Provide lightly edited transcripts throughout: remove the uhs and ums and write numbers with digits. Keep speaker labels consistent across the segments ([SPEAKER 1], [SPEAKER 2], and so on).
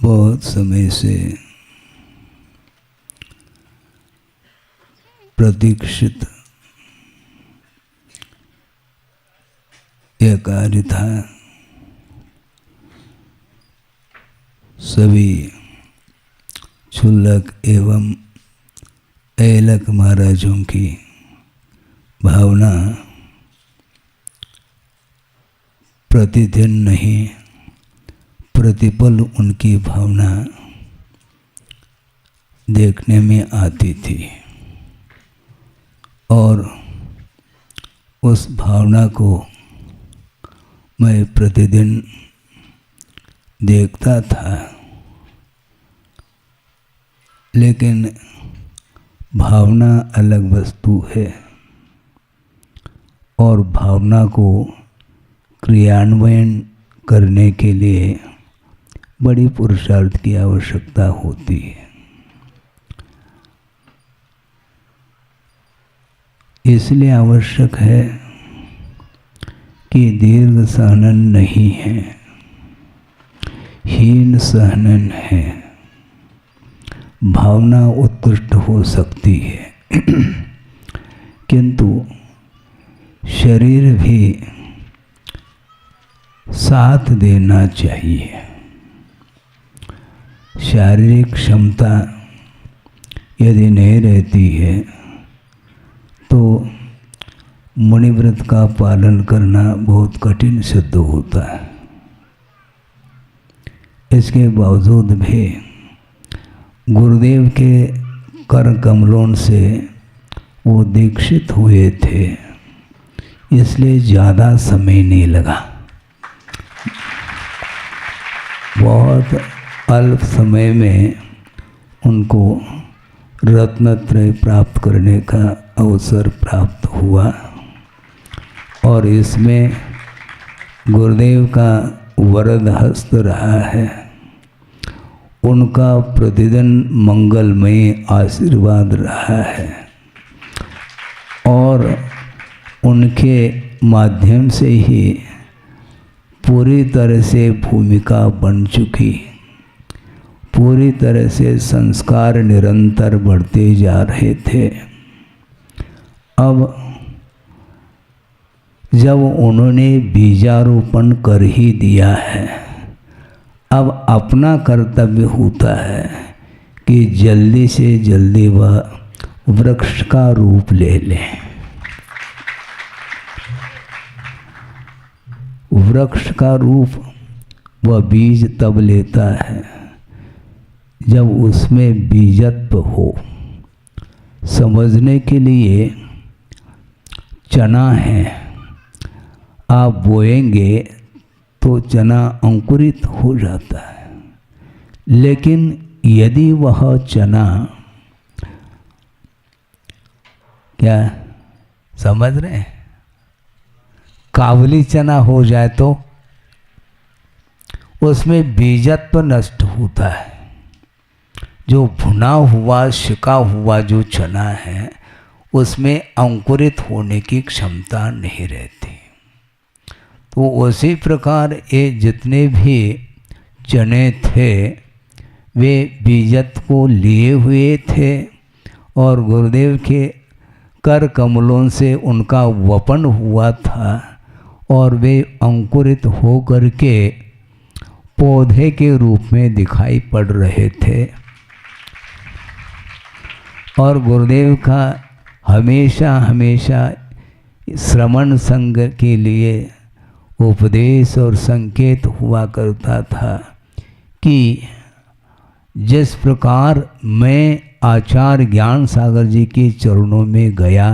[SPEAKER 1] बहुत समय से प्रतीक्षित यह कार्य था। सभी क्षुल्लक एवं ऐलक महाराजों की भावना प्रतिदिन नहीं, प्रतिपल उनकी भावना देखने में आती थी और उस भावना को मैं प्रतिदिन देखता था। लेकिन भावना अलग वस्तु है और भावना को क्रियान्वयन करने के लिए बड़ी पुरुषार्थ की आवश्यकता होती है। इसलिए आवश्यक है कि दीर्घ सहनन नहीं है, हीन सहनन है। भावना उत्कृष्ट हो सकती है किंतु शरीर भी साथ देना चाहिए। शारीरिक क्षमता यदि नहीं रहती है तो मुनिव्रत का पालन करना बहुत कठिन सिद्ध होता है। इसके बावजूद भी गुरुदेव के कर कमलों से वो दीक्षित हुए थे, इसलिए ज़्यादा समय नहीं लगा। बहुत अल्प समय में उनको रत्नत्रय प्राप्त करने का अवसर प्राप्त हुआ और इसमें गुरुदेव का वरद हस्त रहा है। उनका प्रतिदिन मंगलमय आशीर्वाद रहा है और उनके माध्यम से ही पूरी तरह से भूमिका बन चुकी, पूरी तरह से संस्कार निरंतर बढ़ते जा रहे थे। अब जब उन्होंने बीजारोपण कर ही दिया है, अब अपना कर्तव्य होता है कि जल्दी से जल्दी वह वृक्ष का रूप ले लें। वृक्ष का रूप वह बीज तब लेता है जब उसमें बीजत्व हो। समझने के लिए चना है, आप बोएंगे तो चना अंकुरित हो जाता है, लेकिन यदि वह चना, क्या समझ रहे हैं, काबुली चना हो जाए तो उसमें बीजत्व नष्ट होता है। जो भुना हुआ सिका हुआ जो चना है उसमें अंकुरित होने की क्षमता नहीं रहती। तो उसी प्रकार ये जितने भी चने थे वे बीजत्व को लिए हुए थे और गुरुदेव के कर कमलों से उनका वपन हुआ था और वे अंकुरित हो करके पौधे के रूप में दिखाई पड़ रहे थे। और गुरुदेव का हमेशा हमेशा श्रवण संग के लिए उपदेश और संकेत हुआ करता था कि जिस प्रकार मैं आचार्य ज्ञान सागर जी के चरणों में गया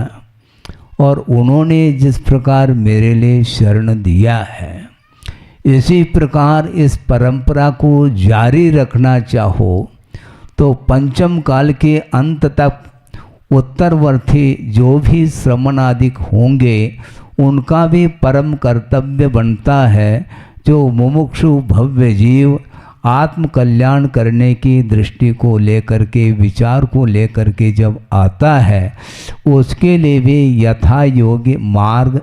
[SPEAKER 1] और उन्होंने जिस प्रकार मेरे लिए शरण दिया है, इसी प्रकार इस परंपरा को जारी रखना चाहो तो पंचम काल के अंत तक उत्तरवर्ती जो भी श्रमणादिक होंगे उनका भी परम कर्तव्य बनता है। जो मुमुक्षु भव्य जीव आत्म कल्याण करने की दृष्टि को लेकर के, विचार को लेकर के जब आता है, उसके लिए भी यथा योग्य मार्ग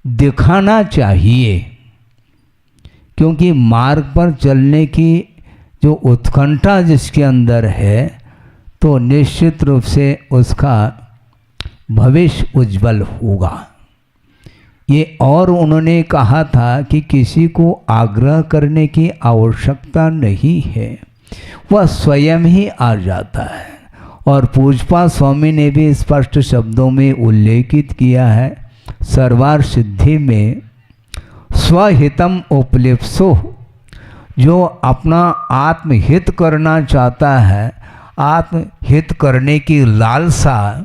[SPEAKER 1] दिखाना चाहिए क्योंकि मार्ग पर चलने की जो उत्कंठा जिसके अंदर है, तो निश्चित रूप से उसका भविष्य उज्जवल होगा। ये और उन्होंने कहा था कि किसी को आग्रह करने की आवश्यकता नहीं है, वह स्वयं ही आ जाता है। और पूजपा स्वामी ने भी स्पष्ट शब्दों में उल्लेखित किया है, सर्वार सिद्धि में स्वहितम उपलिप्सो, जो अपना आत्महित करना चाहता है, आत्महित करने की लालसा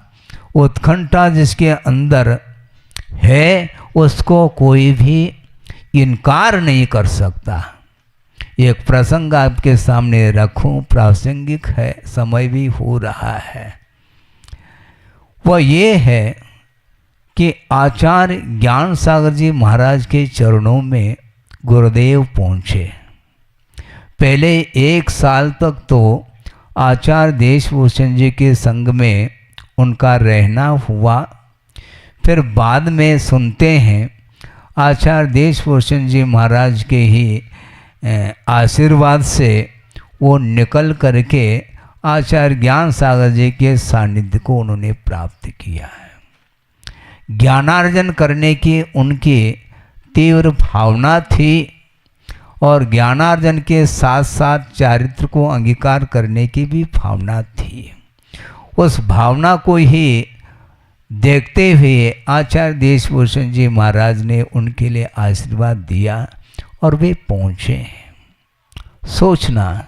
[SPEAKER 1] उत्कंठा जिसके अंदर है, उसको कोई भी इनकार नहीं कर सकता। एक प्रसंग आपके सामने रखूं, प्रासंगिक है, समय भी हो रहा है। वह ये है कि आचार्य ज्ञान सागर जी महाराज के चरणों में गुरुदेव पहुँचे। पहले 1 साल तक तो आचार्य देशभूषण जी के संग में उनका रहना हुआ। फिर बाद में सुनते हैं आचार्य देशभूषण जी महाराज के ही आशीर्वाद से वो निकल करके आचार्य ज्ञान सागर जी के सानिध्य को उन्होंने प्राप्त किया है। ज्ञानार्जन करने की उनकी तीव्र भावना थी और ज्ञानार्जन के साथ साथ चारित्र को अंगीकार करने की भी भावना थी। उस भावना को ही देखते हुए आचार्य देशभूषण जी महाराज ने उनके लिए आशीर्वाद दिया और वे पहुँचे। सोचना,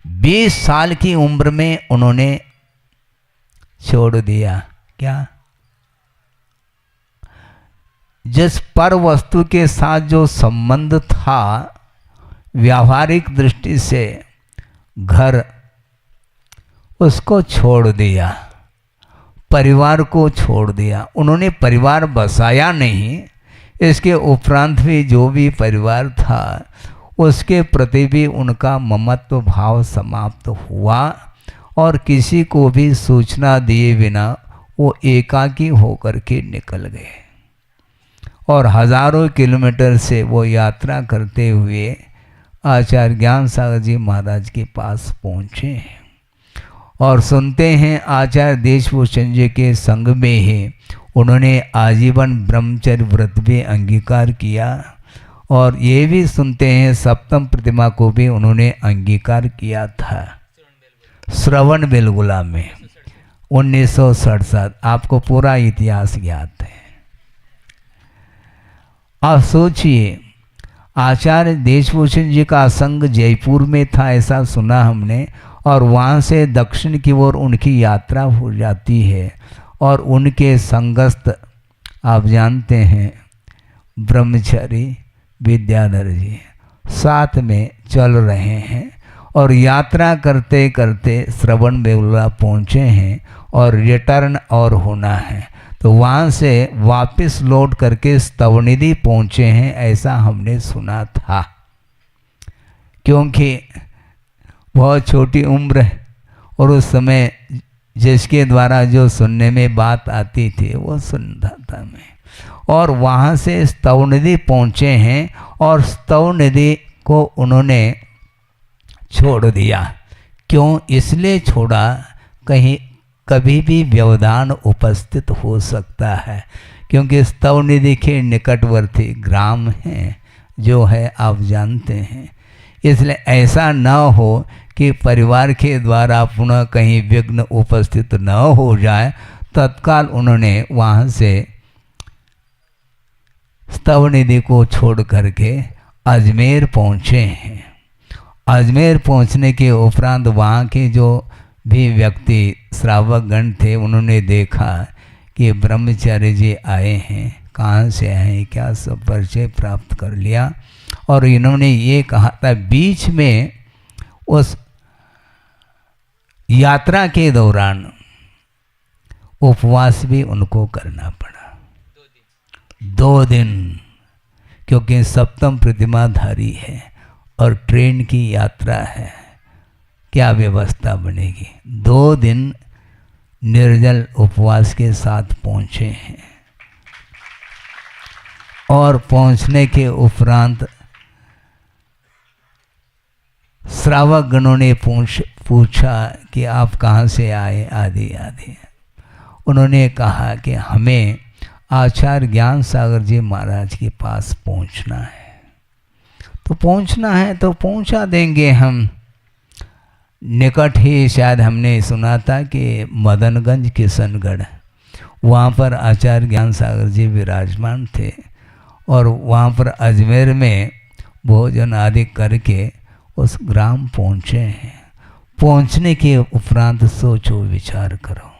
[SPEAKER 1] 20 साल की उम्र में उन्होंने छोड़ दिया क्या? जिस पर वस्तु के साथ जो संबंध था व्यावहारिक दृष्टि से, घर, उसको छोड़ दिया, परिवार को छोड़ दिया। उन्होंने परिवार बसाया नहीं, इसके उपरांत भी जो भी परिवार था उसके प्रति भी उनका ममत्व भाव समाप्त हुआ और किसी को भी सूचना दिए बिना वो एकाकी होकर के निकल गए और हजारों किलोमीटर से वो यात्रा करते हुए आचार्य ज्ञान सागर जी महाराज के पास पहुँचे। और सुनते हैं आचार्य देशभूषण जी के संग में ही उन्होंने आजीवन ब्रह्मचर्य व्रत भी अंगीकार किया। और ये भी सुनते हैं सप्तम प्रतिमा को भी उन्होंने अंगीकार किया था श्रवण बेलगुला में 1967। आपको पूरा इतिहास ज्ञात है। आप सोचिए, आचार्य देशभूषण जी का संग जयपुर में था ऐसा सुना हमने, और वहाँ से दक्षिण की ओर उनकी यात्रा हो जाती है और उनके संगस्थ आप जानते हैं ब्रह्मचारी विद्याधर जी साथ में चल रहे हैं और यात्रा करते करते श्रवण बेलगुला पहुँचे हैं और रिटर्न और होना है, तो वहाँ से वापस लौट करके स्तवनिधि पहुँचे हैं ऐसा हमने सुना था। क्योंकि बहुत छोटी उम्र है और उस समय जिसके द्वारा जो सुनने में बात आती थी वो सुनता था मैं। और वहाँ से स्तवनिधि पहुँचे हैं और स्तवनिधि को उन्होंने छोड़ दिया। क्यों इसलिए छोड़ा, कहीं कभी भी व्यवधान उपस्थित हो सकता है, क्योंकि स्तवनिधि के निकटवर्ती ग्राम हैं जो है आप जानते हैं। इसलिए ऐसा न हो कि परिवार के द्वारा पुनः कहीं विघ्न उपस्थित न हो जाए, तत्काल उन्होंने वहाँ से स्तवनिधि को छोड़ करके अजमेर पहुँचे हैं। अजमेर पहुँचने के उपरांत वहाँ के जो भी व्यक्ति श्रावकगण थे उन्होंने देखा कि ब्रह्मचारी जी आए हैं, कहाँ से आए क्या, सब परिचय प्राप्त कर लिया। और इन्होंने ये कहा था, बीच में उस यात्रा के दौरान उपवास भी उनको करना पड़ा 2 दिन, क्योंकि सप्तम प्रतिमाधारी है और ट्रेन की यात्रा है, क्या व्यवस्था बनेगी। 2 दिन निर्जल उपवास के साथ पहुँचे हैं और पहुँचने के उपरांत श्रावक गणों ने पूछा कि आप कहाँ से आए आदि आदि। उन्होंने कहा कि हमें आचार्य ज्ञान सागर जी महाराज के पास पहुंचना है। तो पहुंचना है तो पहुंचा देंगे हम। निकट ही शायद हमने सुना था कि मदनगंज किशनगढ़, वहाँ पर आचार्य ज्ञान सागर जी विराजमान थे और वहाँ पर अजमेर में भोजन आदि करके उस ग्राम पहुँचे हैं। पहुँचने के उपरांत सोचो विचार करो,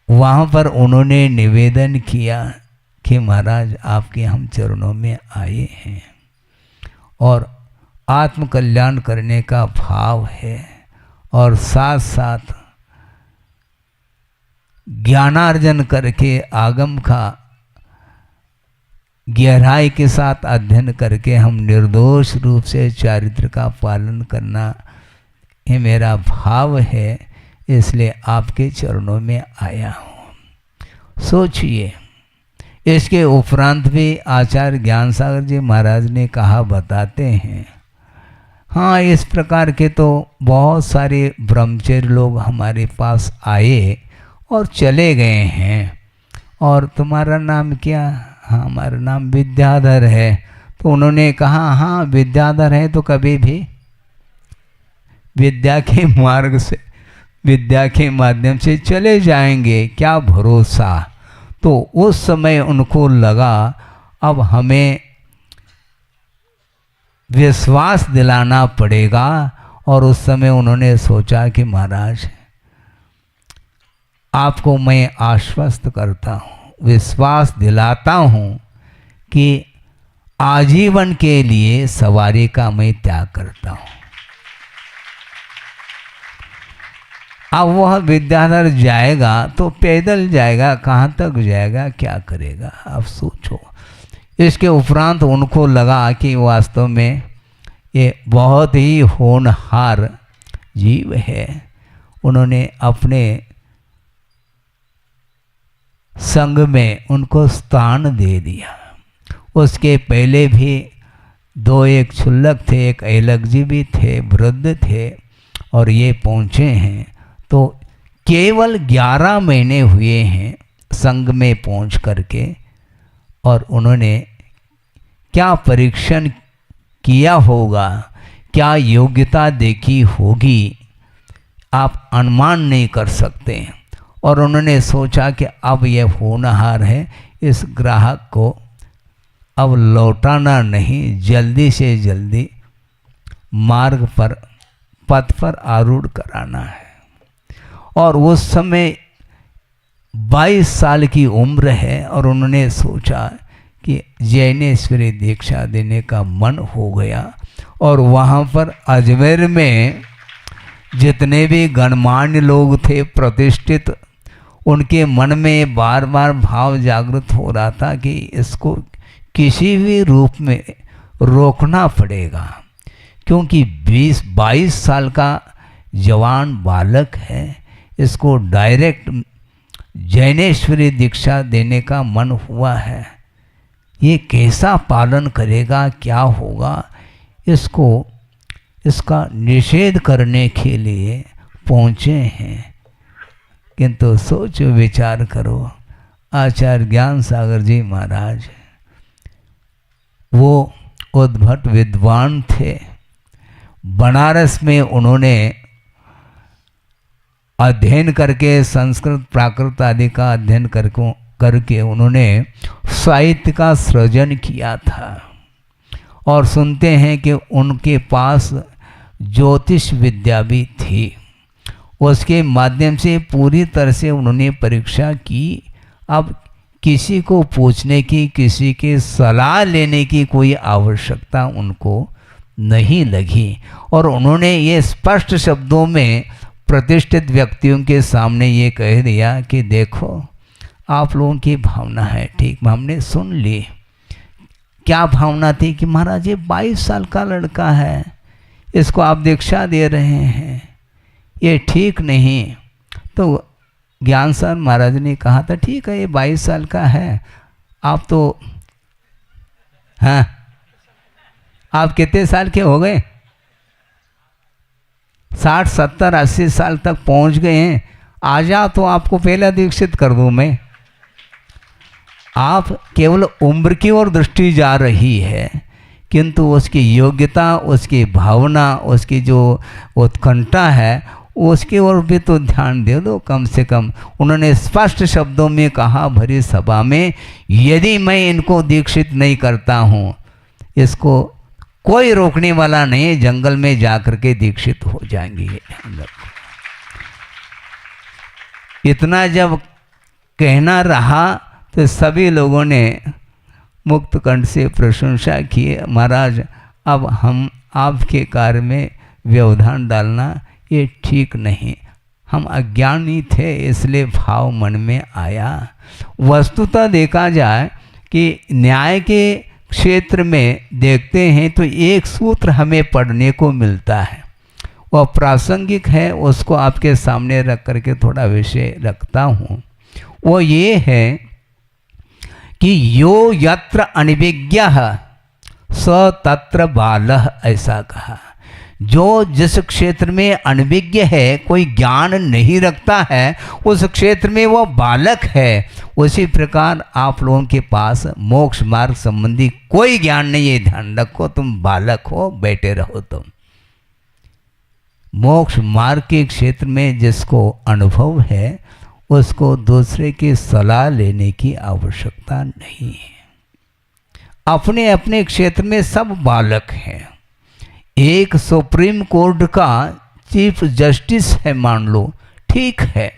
[SPEAKER 1] वहाँ पर उन्होंने निवेदन किया कि महाराज आपके हम चरणों में आए हैं और आत्म कल्याण करने का भाव है और साथ साथ ज्ञानार्जन करके आगम का गहराई के साथ अध्ययन करके हम निर्दोष रूप से चारित्र का पालन करना ये मेरा भाव है, इसलिए आपके चरणों में आया हूँ। सोचिए, इसके उपरांत भी आचार्य ज्ञान सागर जी महाराज ने कहा बताते हैं, हाँ इस प्रकार के तो बहुत सारे ब्रह्मचर्य लोग हमारे पास आए और चले गए हैं, और तुम्हारा नाम क्या? हाँ हमारा नाम विद्याधर है। तो उन्होंने कहा हाँ विद्याधर है तो कभी भी विद्या के मार्ग से, विद्या के माध्यम से चले जाएंगे, क्या भरोसा। तो उस समय उनको लगा अब हमें विश्वास दिलाना पड़ेगा, और उस समय उन्होंने सोचा कि महाराज आपको मैं आश्वस्त करता हूँ, विश्वास दिलाता हूँ कि आजीवन के लिए सवारी का मैं त्याग करता हूँ। अब वह विद्याधर जाएगा तो पैदल जाएगा, कहाँ तक जाएगा, क्या करेगा, अब सोचो। इसके उपरांत उनको लगा कि वास्तव में ये बहुत ही होनहार जीव है। उन्होंने अपने संग में उनको स्थान दे दिया। उसके पहले भी दो, एक क्षुल्लक थे, एक ऐलक जी भी थे, वृद्ध थे, और ये पहुँचे हैं। तो केवल 11 महीने हुए हैं संघ में पहुँच करके, और उन्होंने क्या परीक्षण किया होगा, क्या योग्यता देखी होगी, आप अनुमान नहीं कर सकते। और उन्होंने सोचा कि अब यह होनहार है, इस ग्राहक को अब लौटाना नहीं, जल्दी से जल्दी मार्ग पर, पथ पर आरूढ़ कराना है। और उस समय 22 साल की उम्र है, और उन्होंने सोचा कि जैनेश्वरी दीक्षा देने का मन हो गया। और वहाँ पर अजमेर में जितने भी गणमान्य लोग थे, प्रतिष्ठित, उनके मन में बार बार भाव जागृत हो रहा था कि इसको किसी भी रूप में रोकना पड़ेगा, क्योंकि 20-22 साल का जवान बालक है, इसको डायरेक्ट जैनेश्वरी दीक्षा देने का मन हुआ है। ये कैसा पालन करेगा, क्या होगा, इसका निषेध करने के लिए पहुँचे हैं। किंतु सोचो विचार करो, आचार्य ज्ञान सागर जी महाराज वो उद्भट विद्वान थे। बनारस में उन्होंने अध्ययन करके, संस्कृत प्राकृत आदि का अध्ययन करके उन्होंने साहित्य का सृजन किया था। और सुनते हैं कि उनके पास ज्योतिष विद्या भी थी। उसके माध्यम से पूरी तरह से उन्होंने परीक्षा की। अब किसी को पूछने की, किसी के सलाह लेने की कोई आवश्यकता उनको नहीं लगी, और उन्होंने ये स्पष्ट शब्दों में प्रतिष्ठित व्यक्तियों के सामने ये कह दिया कि देखो आप लोगों की भावना है, ठीक, हमने सुन ली। क्या भावना थी कि महाराज ये 22 साल का लड़का है, इसको आप दीक्षा दे रहे हैं, ये ठीक नहीं। तो ज्ञान सर महाराज ने कहा था ठीक है ये 22 साल का है, आप तो, हाँ आप कितने साल के हो गए? 60, 70, 80 साल तक पहुंच गए हैं, आ जाओ तो आपको पहला दीक्षित कर दूं मैं। आप केवल उम्र की ओर दृष्टि जा रही है, किंतु उसकी योग्यता, उसकी भावना, उसकी जो उत्कंठा है, उसकी ओर भी तो ध्यान दे दो कम से कम। उन्होंने स्पष्ट शब्दों में कहा भरी सभा में, यदि मैं इनको दीक्षित नहीं करता हूँ, इसको कोई रोकने वाला नहीं, जंगल में जाकर के दीक्षित हो जाएंगे। इतना जब कहना रहा तो सभी लोगों ने मुक्त कंठ से प्रशंसा की, महाराज अब हम आपके कार्य में व्यवधान डालना ये ठीक नहीं, हम अज्ञानी थे इसलिए भाव मन में आया। वस्तुतः देखा जाए कि न्याय के क्षेत्र में देखते हैं तो एक सूत्र हमें पढ़ने को मिलता है, वह प्रासंगिक है, उसको आपके सामने रख करके थोड़ा विषय रखता हूँ। वो ये है कि यो यत्र अनभिज्ञः स तत्र बालः, ऐसा कहा। जो जिस क्षेत्र में अनभिज्ञ है, कोई ज्ञान नहीं रखता है, उस क्षेत्र में वो बालक है। उसी प्रकार आप लोगों के पास मोक्ष मार्ग संबंधी कोई ज्ञान नहीं है, ध्यान रखो, तुम बालक हो, बैठे रहो। तुम मोक्ष मार्ग के क्षेत्र में जिसको अनुभव है, उसको दूसरे की सलाह लेने की आवश्यकता नहीं है। अपने अपने क्षेत्र में सब बालक हैं। एक सुप्रीम कोर्ट का चीफ जस्टिस है मान लो, ठीक है,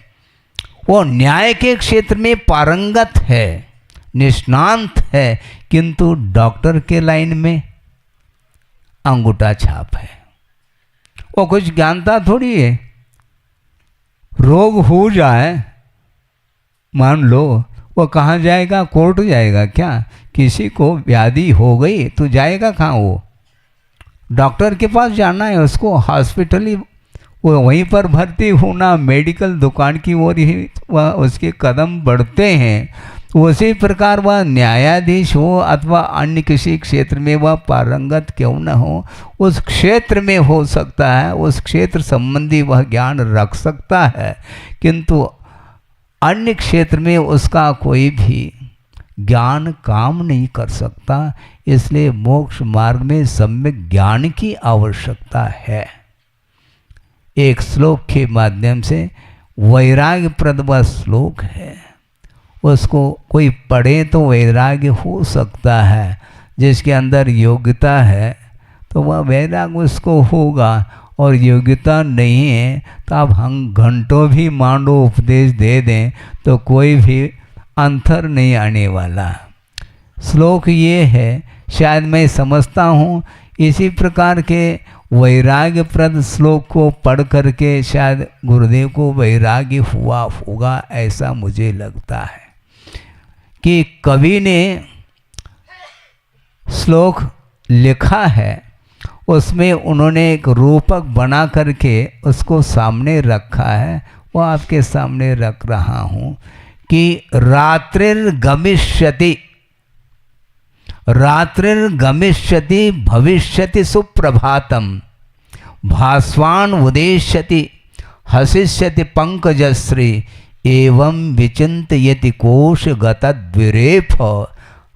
[SPEAKER 1] वो न्याय के क्षेत्र में पारंगत है, निष्णांत है, किंतु डॉक्टर के लाइन में अंगूठा छाप है, वो कुछ जानता थोड़ी है। रोग हो जाए मान लो, वो कहाँ जाएगा? कोर्ट जाएगा क्या? किसी को व्याधि हो गई तो जाएगा कहाँ? वो डॉक्टर के पास जाना है उसको, हॉस्पिटल ही वो वहीं पर भर्ती होना, मेडिकल दुकान की ओर ही वह उसके कदम बढ़ते हैं। उसी प्रकार वह न्यायाधीश हो अथवा अन्य किसी क्षेत्र में वह पारंगत क्यों न हो, उस क्षेत्र में हो सकता है, उस क्षेत्र संबंधी वह ज्ञान रख सकता है, किंतु अन्य क्षेत्र में उसका कोई भी ज्ञान काम नहीं कर सकता। इसलिए मोक्ष मार्ग में सम्यक ज्ञान की आवश्यकता है। एक श्लोक के माध्यम से वैराग्यप्रद वह श्लोक है, उसको कोई पढ़े तो वैराग्य हो सकता है। जिसके अंदर योग्यता है तो वह वैराग्य उसको होगा, और योग्यता नहीं है तो आप हम घंटों भी मांडो उपदेश दे दें तो कोई भी अंतर नहीं आने वाला। श्लोक ये है, शायद मैं समझता हूँ इसी प्रकार के वैराग्यप्रद श्लोक को पढ़ करके शायद गुरुदेव को वैराग्य हुआ होगा, ऐसा मुझे लगता है। कि कवि ने श्लोक लिखा है, उसमें उन्होंने एक रूपक बना करके उसको सामने रखा है, वो आपके सामने रख रहा हूँ कि रात्रिर्गमिष्यति रात्रिर्गमिष्यति भविष्यति सुप्रभातम, भास्वान उदेष्यति हसिष्यति पंकजश्री, एवं विचिन्तयति कोश गतद्विरेफ,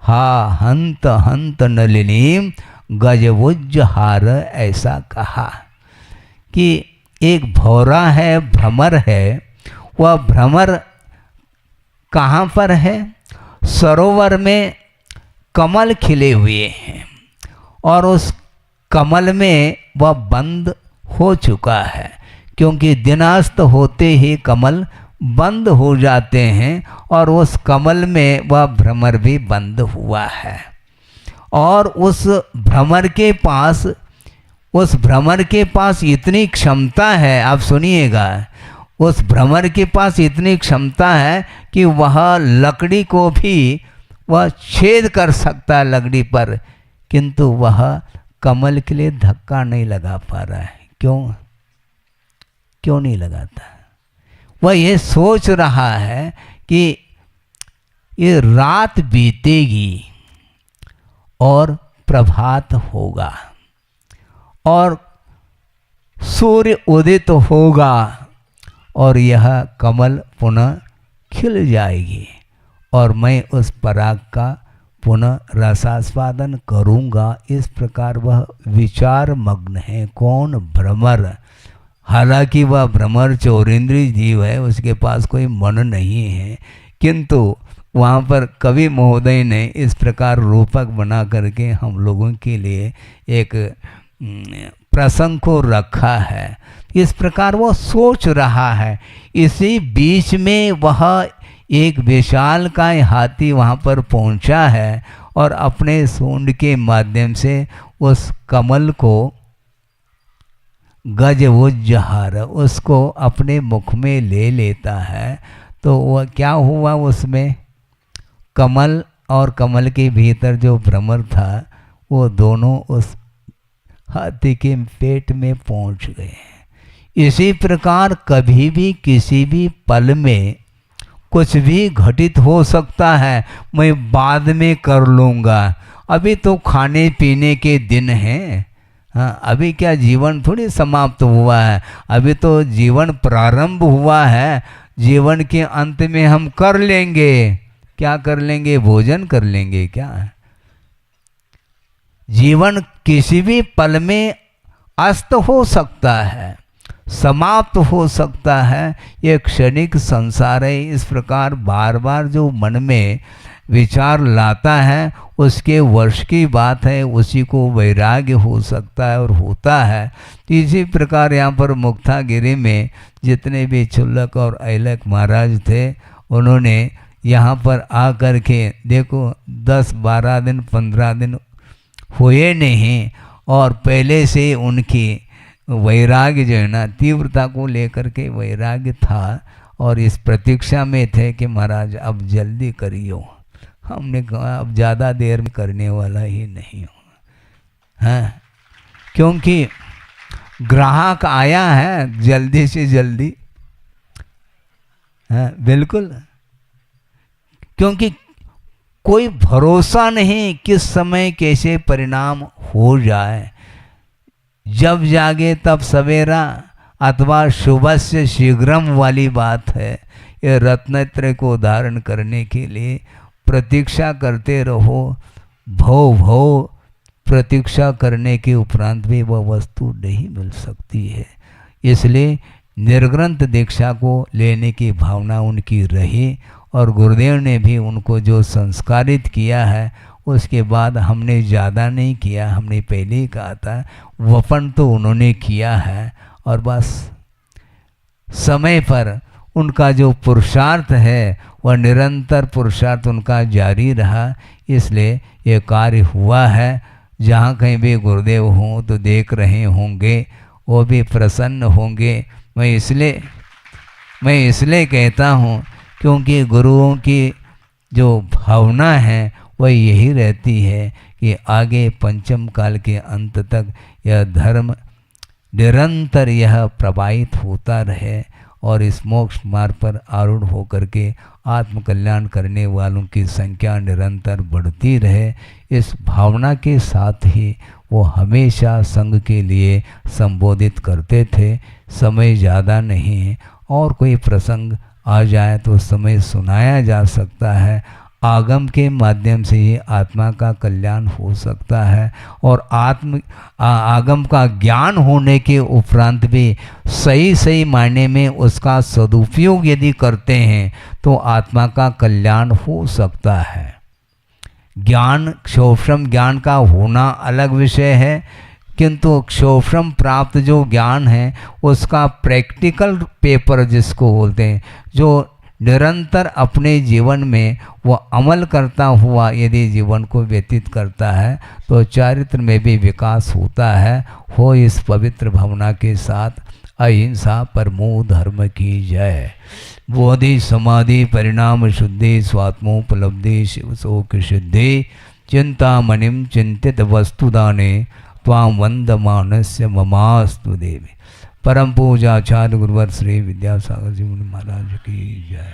[SPEAKER 1] हा हंत हंत नलिनीम गजवुज्जहार। ऐसा कहा कि एक भौरा है, भ्रमर है, वह भ्रमर कहाँ पर है? सरोवर में कमल खिले हुए हैं और उस कमल में वह बंद हो चुका है, क्योंकि दिनास्त होते ही कमल बंद हो जाते हैं, और उस कमल में वह भ्रमर भी बंद हुआ है। और उस भ्रमर के पास इतनी क्षमता है, आप सुनिएगा, उस भ्रमर के पास इतनी क्षमता है कि वह लकड़ी को भी वह छेद कर सकता है लकड़ी पर, किंतु वह कमल के लिए धक्का नहीं लगा पा रहा है। क्यों नहीं लगाता? वह ये सोच रहा है कि ये रात बीतेगी और प्रभात होगा, और सूर्य उदित होगा और यह कमल पुनः खिल जाएगी और मैं उस पराग का पुनः रसास्वादन करूँगा। इस प्रकार वह विचार मग्न है। कौन? भ्रमर। हालांकि वह भ्रमर चौरेंद्रीय जीव है, उसके पास कोई मन नहीं है, किंतु वहाँ पर कवि महोदय ने इस प्रकार रूपक बना करके हम लोगों के लिए एक प्रसंग को रखा है। इस प्रकार वो सोच रहा है। इसी बीच में वह एक विशाल काय हाथी वहाँ पर पहुँचा है और अपने सूंड के माध्यम से उस कमल को गजवुज्जहार उसको अपने मुख में ले लेता है। तो वह क्या हुआ, उसमें कमल और कमल के भीतर जो भ्रमर था वो दोनों उस हाथी के पेट में पहुंच गए। इसी प्रकार कभी भी किसी भी पल में कुछ भी घटित हो सकता है। मैं बाद में कर लूँगा, अभी तो खाने पीने के दिन हैं। हाँ, अभी क्या जीवन थोड़ी समाप्त हुआ है, अभी तो जीवन प्रारंभ हुआ है। जीवन के अंत में हम कर लेंगे, क्या कर लेंगे? भोजन कर लेंगे क्या? जीवन किसी भी पल में अस्त हो सकता है, समाप्त हो सकता है। ये क्षणिक संसार है। इस प्रकार बार बार जो मन में विचार लाता है उसके वर्ष की बात है, उसी को वैराग्य हो सकता है और होता है। इसी प्रकार यहाँ पर मुक्तागिरी में जितने भी चुल्लक और ऐलक महाराज थे, उन्होंने यहाँ पर आकर के देखो 10-12 दिन 15 दिन हुए नहीं और पहले से उनकी वैराग्य जो है ना, तीव्रता को लेकर के वैराग्य था और इस प्रतीक्षा में थे कि महाराज अब जल्दी करियो। हमने कहा अब ज़्यादा देर में करने वाला ही नहीं हूँ, हाँ, क्योंकि ग्राहक आया है जल्दी से जल्दी। हाँ बिल्कुल, क्योंकि कोई भरोसा नहीं किस समय कैसे परिणाम हो जाए। जब जागे तब सवेरा अथवा शुभस्य शीघ्रम वाली बात है। ये रत्नत्रय को धारण करने के लिए प्रतीक्षा करते रहो। भव भव प्रतीक्षा करने के उपरांत भी वह वस्तु नहीं मिल सकती है। इसलिए निर्ग्रंथ दीक्षा को लेने की भावना उनकी रही और गुरुदेव ने भी उनको जो संस्कारित किया है उसके बाद हमने ज़्यादा नहीं किया। हमने पहले ही कहा था वपन तो उन्होंने किया है और बस समय पर उनका जो पुरुषार्थ है वह निरंतर पुरुषार्थ उनका जारी रहा। इसलिए ये कार्य हुआ है। जहाँ कहीं भी गुरुदेव हों तो देख रहे होंगे, वो भी प्रसन्न होंगे। मैं इसलिए कहता हूँ क्योंकि गुरुओं की जो भावना है वह यही रहती है कि आगे पंचम काल के अंत तक यह धर्म निरंतर यह प्रवाहित होता रहे और इस मोक्ष मार्ग पर आरूढ़ होकर के आत्मकल्याण करने वालों की संख्या निरंतर बढ़ती रहे। इस भावना के साथ ही वो हमेशा संघ के लिए संबोधित करते थे। समय ज़्यादा नहीं है और कोई प्रसंग आ जाए तो समय सुनाया जा सकता है। आगम के माध्यम से ही आत्मा का कल्याण हो सकता है और आगम का ज्ञान होने के उपरांत भी सही मायने में उसका सदुपयोग यदि करते हैं तो आत्मा का कल्याण हो सकता है। ज्ञान क्षोभ्रम ज्ञान का होना अलग विषय है, किंतु क्षोभ्रम प्राप्त जो ज्ञान है उसका प्रैक्टिकल पेपर जिसको बोलते हैं, जो निरंतर अपने जीवन में वह अमल करता हुआ यदि जीवन को व्यतीत करता है तो चारित्र में भी विकास होता है। हो इस पवित्र भावना के साथ अहिंसा परमो धर्म की जय। बोधि समाधि परिणाम शुद्धि स्वात्मोपलब्धि शिव शोक शुद्धि चिंतामणिम चिंतित वस्तुदाने त्वां वंदमानस्य ममास्तु देवी। परम पूजा आचार्य गुरुवर श्री विद्यासागर जी महाराज की जय।